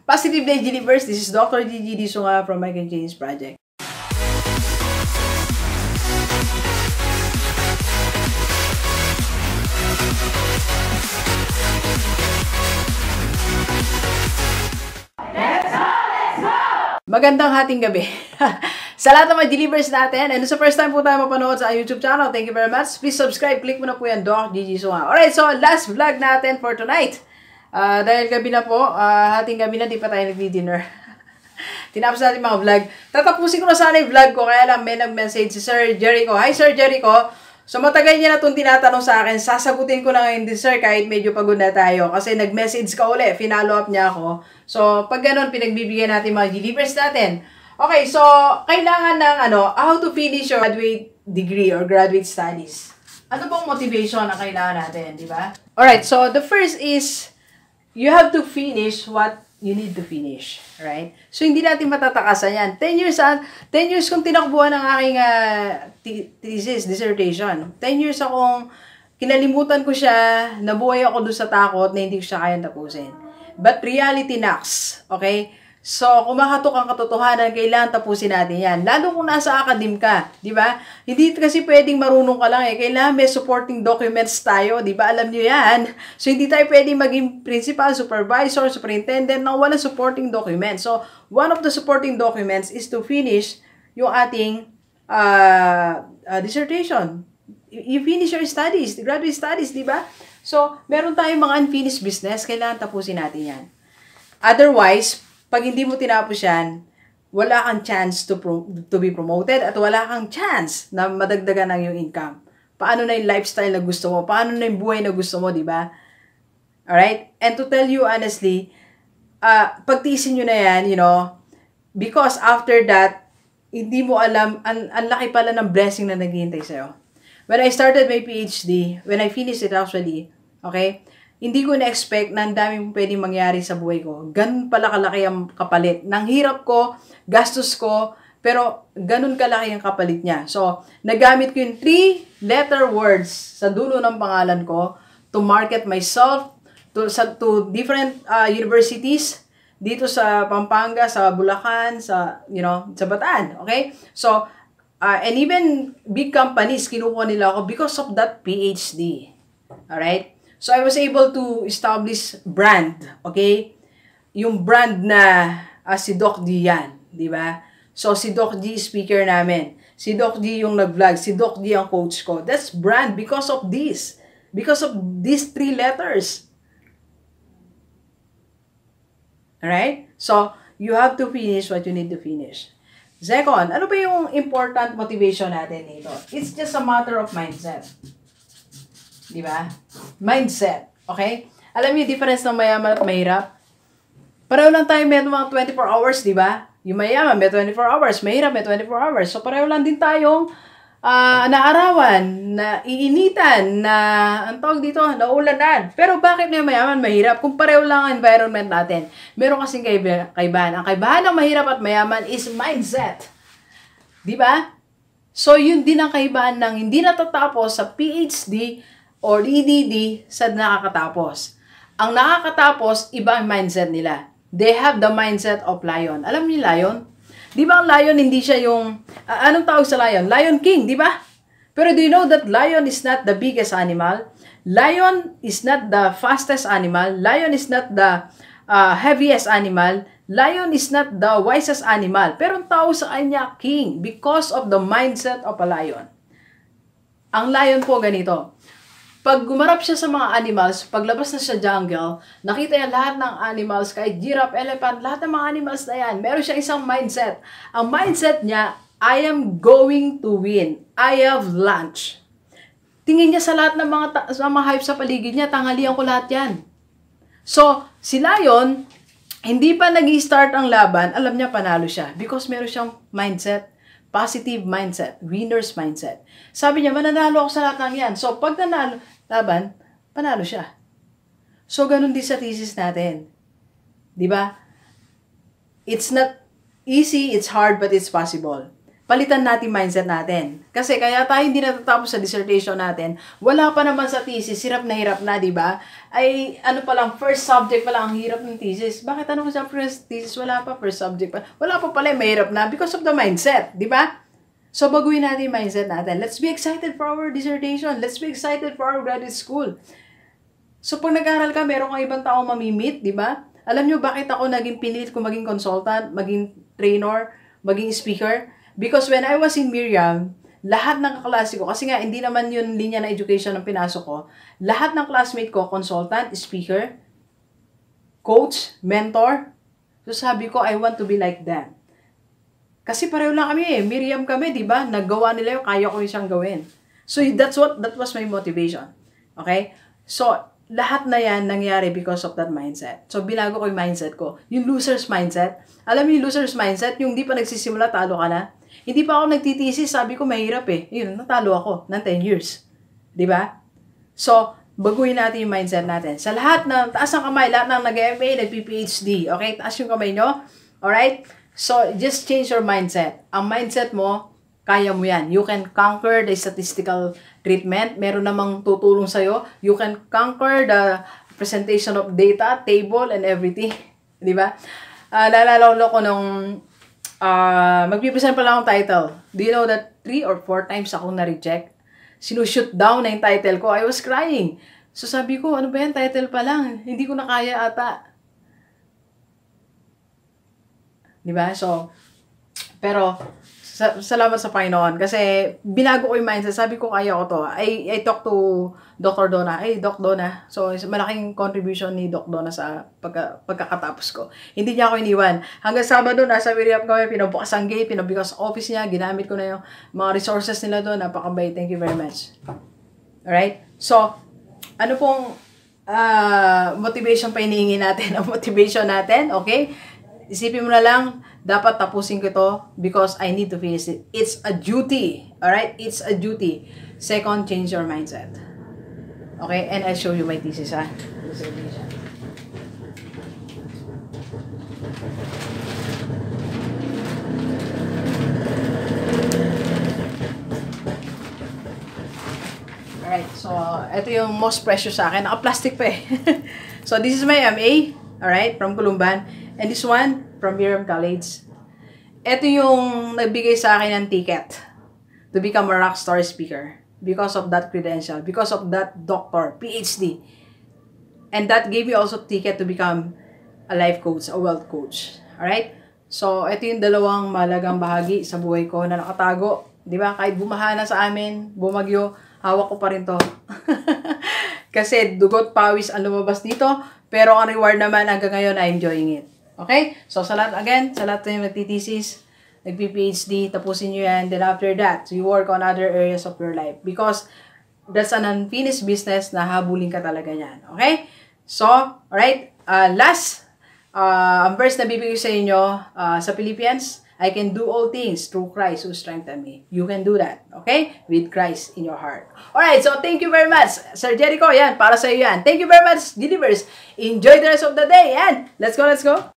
Positive Day Universe, this is Dr. Gigi Disunga from I Can Change Project. Magandang hating gabi. Sa lahat ng mga delivers natin, and sa first time po tayo mapanood sa YouTube channel, thank you very much. Please subscribe, click mo na po yan, Doc Gigi Disunga. Alright, so last vlog natin for tonight. Dahil gabi na po, hating gabi na, di pa tayo nag-dinner. Tinapos natin mga vlog. Tatapusin ko na sana yung vlog ko, kaya lang may nag-message si Sir Jericho. Hi Sir Jericho! So matagal niya na itong tinatanong sa akin, sasagutin ko na ngayon din sir kahit medyo pagod na tayo. Kasi nag-message ka uli, finalo up niya ako. So pag ganun, pinagbibigyan natin mga delivers natin. Okay, so kailangan ng how to finish your graduate degree or graduate studies. Ano bang motivation na kailangan natin, di ba? Alright, so the first is, you have to finish what you need to finish, right? So, hindi natin matatakasan yan. 10 years kong tinakbuhan ng aking thesis, dissertation. 10 years akong kinalimutan ko siya, nabuhay ako doon sa takot na hindi ko siya kayang tapusin. But reality knocks, okay? So, kung makatok ang katotohanan, kailangan tapusin natin yan. Lalo kung nasa academe ka, di ba? Hindi kasi pwedeng marunong ka lang eh. Kailangan may supporting documents tayo, di ba? Alam nyo yan. So, hindi tayo pwedeng maging principal, supervisor, superintendent na walang supporting documents. So, one of the supporting documents is to finish yung ating dissertation. You finish your studies, graduate studies, di ba? So, meron tayong mga unfinished business, kailangan tapusin natin yan. Otherwise, pag hindi mo tinapos yan, wala kang chance to be promoted at wala kang chance na madagdagan ng yung income. Paano na yung lifestyle na gusto mo? Paano na yung buhay na gusto mo, di ba? Alright? And to tell you honestly, pagtiisin nyo na yan, because after that, hindi mo alam, ang laki pala ng blessing na naghihintay sa'yo. When I started my PhD, when I finished it actually, okay, hindi ko na-expect na ang daming pwedeng mangyari sa buhay ko. Ganun pala kalaki ang kapalit. Nang hirap ko, gastos ko, pero ganun kalaki ang kapalit niya. So, nagamit ko yung 3-letter words sa dulo ng pangalan ko to market myself to different universities dito sa Pampanga, sa Bulacan, sa Bataan. Okay? So, and even big companies, kinukuha nila ako because of that PhD. Alright? So, I was able to establish brand, okay? Yung brand na si Doc D yan, di ba? So, si Doc D speaker namin. Si Doc D yung nag-vlog. Si Doc D ang coach ko. That's brand because of this. Because of these 3 letters. Alright? So, you have to finish what you need to finish. Second, ano ba yung important motivation natin dito? It's just a matter of mindset. Di ba? Mindset. Okay? Alam niyo yung difference ng mayaman at mahirap? Pareho lang tayo may mga 24 hours, di ba? Yung mayaman may 24 hours, mahirap may 24 hours. So pareho lang din tayong naarawan, na iinitan, na ang tawag dito, naulanan. Pero bakit na yung mayaman mahirap? Kung pareho lang ang environment natin, meron kasing kaibahan. Ang kaibahan ng mahirap at mayaman is mindset. Di ba? So yun din ang kaibahan ng hindi natatapos sa PhD or EDD sa nakakatapos. Ang nakakatapos, iba ang mindset nila. They have the mindset of lion. Alam niyo lion? Di ba ang lion hindi siya yung, anong tawag sa lion? Lion King, di ba? Pero do you know that lion is not the biggest animal? Lion is not the fastest animal. Lion is not the heaviest animal. Lion is not the wisest animal. Pero ang tawag sa kanya, king, because of the mindset of a lion. Ang lion po ganito. Pag gumarap siya sa mga animals, paglabas na siya jungle, nakita niya lahat ng animals, kahit giraffe, elephant, lahat ng mga animals na yan, meron siya isang mindset. Ang mindset niya, I am going to win. I have lunch. Tingin niya sa lahat ng mga hype sa paligid niya, tanghalian ko lahat yan. So, si Lion, hindi pa nag-i-start ang laban, alam niya panalo siya. Because meron siyang mindset. Positive mindset, winner's mindset. Sabi niya, mananalo ako sa lahat ng yan. So, pag nanalo, laban, panalo siya. So, ganun din sa thesis natin. Diba? It's not easy, it's hard, but it's possible. palitan natin mindset natin. Kasi kaya tayo hindi natatapos sa dissertation natin, wala pa naman sa thesis, hirap na, di ba? Ay, ano pa lang, first subject pa lang, ang hirap ng thesis. Bakit ano sa first thesis, wala pa, first subject pa? Wala pa pala, mahirap na because of the mindset, di ba? So, baguhin natin yung mindset natin. Let's be excited for our dissertation. Let's be excited for our graduate school. So, pag nag-aaral ka, meron kang ibang tao mamimit, di ba? Alam nyo bakit ako naging pinilit ko maging consultant, maging trainer, maging speaker? Because when I was in Miriam, lahat ng kaklase ko, kasi nga hindi naman yun linya na education ang pinasok ko, lahat ng classmate ko, consultant, speaker, coach, mentor. So sabi ko, I want to be like them. Kasi pareho lang kami eh. Miriam kami, di ba? Naggawa nila yung kaya ko yung siyang gawin. So that was my motivation. Okay? So, lahat na yan nangyari because of that mindset. So, binago ko yung mindset ko. Yung loser's mindset. Alam mo yung loser's mindset, yung di pa nagsisimula, talo ka na. Hindi pa ako nagtitisis, sabi ko mahirap eh. Yun, natalo ako ng 10 years. Di ba? So, baguhin natin yung mindset natin. Sa lahat ng, taas ng kamay, lahat ng nag-MA, nag-PhD. Okay? Taas yung kamay nyo. Alright? So, just change your mindset. Ang mindset mo, kaya mo yan. You can conquer the statistical treatment. Meron namang tutulong sa'yo. You can conquer the presentation of data, table, and everything. Di ba? Naalala ko nung magpipresent pa lang akong title. Do you know that 3 or 4 times akong na-reject? Sinushoot down na yung title ko. I was crying. So sabi ko, ano ba yan? Title pa lang. Hindi ko na kaya ata. Diba? So, pero, salamat sa Panginoon. Kasi, binago ko yung mindset. Sabi ko, kaya ko to. I talked to Dr. Donna. Doc Donna. So, malaking contribution ni Doc Donna sa pagkakatapos ko. Hindi niya ako iniwan. Hanggang Sabado, nasa Miriam kami, pinabukas ang gate, pinabukas office niya, ginamit ko na yung mga resources nila doon. Napakabay. Thank you very much. Alright? So, ano pong motivation pa hinihingi natin? Ang motivation natin, okay? Isipin mo na lang, dapat tapusin ko ito because I need to finish it. It's a duty. Alright? It's a duty. Second, change your mindset. Okay? And I'll show you my thesis, ha? Alright, so, ito yung most precious sa akin. Naka-plastic pa eh. So, this is my MA. Alright? From Columban. And this one, from Miriam College. Ito yung nagbigay sa akin ng ticket to become a rockstar speaker because of that credential, because of that doctor, PhD. And that gave me also ticket to become a life coach, a wealth coach. Alright? So, ito yung dalawang malagang bahagi sa buhay ko na nakatago. Di ba? Kahit bumaha na sa amin, bumagyo, hawak ko pa rin to. Kasi dugot, pawis ang lumabas dito. Pero ang reward naman hanggang ngayon, I'm enjoying it. Okay? So, sa lahat, again, sa lahat yung nagtitesis, nagpi-PhD, tapusin nyo yan. Then after that, you work on other areas of your life. Because that's an unfinished business na habulin ka talaga yan. Okay? So, alright. Last, ang verse na bibigay sa inyo sa Philippians, I can do all things through Christ who strengthened me. You can do that. Okay? With Christ in your heart. Alright, so thank you very much. Sir Jericho, yan, para sa iyo yan. Thank you very much, Delivers. Enjoy the rest of the day. And let's go, let's go.